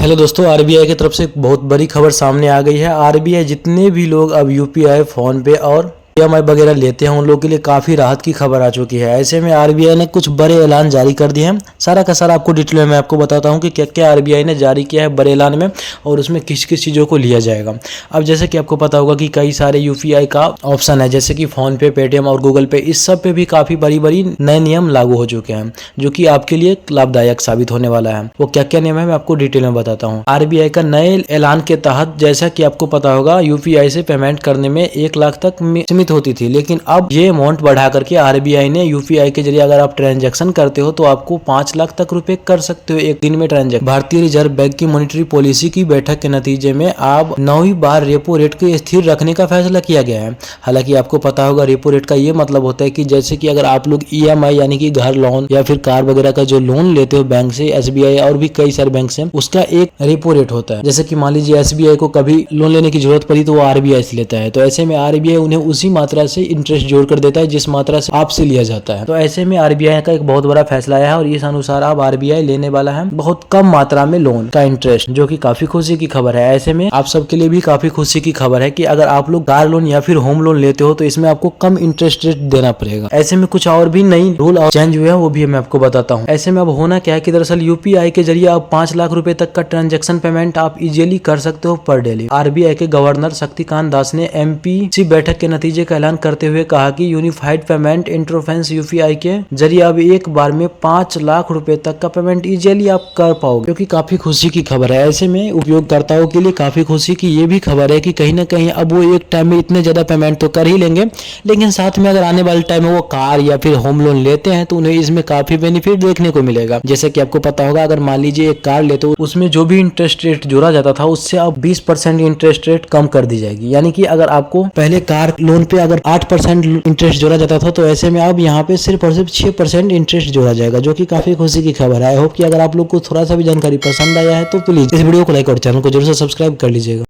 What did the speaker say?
Hello दोस्तों, RBI की तरफ से एक बहुत बड़ी खबर सामने आ गई है। आरबीआई जितने भी लोग अब यूपीआई, फोन पे और ईएमआई वगैरह लेते हैं उन लोगों के लिए काफी राहत की खबर आ चुकी है। ऐसे में आरबीआई ने कुछ बड़े ऐलान जारी कर दिए हैं। सारा का सारा आपको डिटेल में मैं आपको बताता हूं कि क्या क्या आरबीआई ने जारी किया है बड़े ऐलान में और उसमें किस किस चीज़ों को लिया जाएगा। अब जैसे कि आपको पता होगा कि कई सारे यूपीआई का ऑप्शन है, जैसे कि फोन पे, पेटीएम और गूगल पे, इस सब पे भी काफ़ी बड़ी बड़ी नए नियम लागू हो चुके हैं जो कि आपके लिए लाभदायक साबित होने वाला है। वो क्या क्या नियम है मैं आपको डिटेल में बताता हूँ। आरबीआई का नए ऐलान के तहत, जैसा कि आपको पता होगा, यूपीआई से पेमेंट करने में 1 लाख तक सीमित होती थी, लेकिन अब ये अमाउंट बढ़ा करके आरबीआई ने यूपीआई के जरिए अगर आप ट्रांजैक्शन करते हो तो आपको 5 लाख तक रुपए कर सकते हो एक दिन में ट्रांजैक्शन। भारतीय रिजर्व बैंक की मॉनेटरी पॉलिसी की बैठक के नतीजे में अब 9वीं बार रेपो रेट को स्थिर रखने का फैसला किया गया है। हालांकि आपको पता होगा रेपो रेट का ये मतलब होता है कि जैसे कि अगर आप लोग ईएमआई यानी कि घर लोन या फिर कार वगैरह का जो लोन लेते हो बैंक से, एसबीआई और भी कई सारे बैंक से, उसका एक रेपो रेट होता है। जैसे कि मान लीजिए एसबीआई को कभी लोन लेने की जरूरत पड़ी तो वो आरबीआई से लेता है, तो ऐसे में आरबीआई उन्हें उसी मात्रा से इंटरेस्ट जोड़ कर देता है जिस मात्रा से आपसे लिया जाता है। तो ऐसे में आरबीआई का एक बहुत बड़ा फैसला आया है और इस अनुसार अब आरबीआई लेने वाला है बहुत कम मात्रा में लोन का इंटरेस्ट, जो कि काफी खुशी की खबर है। ऐसे में आप सबके लिए भी काफी खुशी की खबर है कि अगर आप लोग कार लोन या फिर होम लोन लेते हो तो इसमें आपको कम इंटरेस्ट रेट देना पड़ेगा। ऐसे में कुछ और भी नई रूल और चेंज हुए हैं, वो भी मैं आपको बताता हूँ। ऐसे में अब होना क्या है कि दरअसल यूपीआई के जरिए अब 5 लाख रुपए तक का ट्रांजेक्शन पेमेंट आप इजीली कर सकते हो पर डेली। आरबीआई के गवर्नर शक्तिकांत दास ने एमपीसी बैठक के नतीजे का ऐलान करते हुए कहा कि यूनिफाइड पेमेंट इंटरफेस यूपीआई के जरिए अब एक बार में 5 लाख रुपए तक का पेमेंट इजीली आप कर पाओगे, क्योंकि काफी खुशी की खबर है। ऐसे में उपयोगकर्ताओं के लिए काफी खुशी की ये भी खबर है कि कहीं ना कहीं अब वो एक टाइम में इतने ज्यादा पेमेंट तो कर ही लेंगे, लेकिन साथ में अगर आने वाले टाइम में वो कार या फिर होम लोन लेते हैं तो उन्हें इसमें काफी बेनिफिट देखने को मिलेगा। जैसे कि आपको पता होगा, अगर मान लीजिए एक कार लेते हो उसमें जो भी इंटरेस्ट रेट जोड़ा जाता था उससे अब 20% इंटरेस्ट रेट कम कर दी जाएगी। यानी कि अगर आपको पहले कार लोन पे अगर 8% इंटरेस्ट जोड़ा जाता था तो ऐसे में अब यहाँ पे सिर्फ और सिर्फ 6% इंटरेस्ट जोड़ा जाएगा, जो कि काफी खुशी की खबर है। आई होप कि अगर आप लोग को थोड़ा सा भी जानकारी पसंद आया है तो प्लीज इस वीडियो को लाइक और चैनल को जरूर से सब्सक्राइब कर लीजिएगा।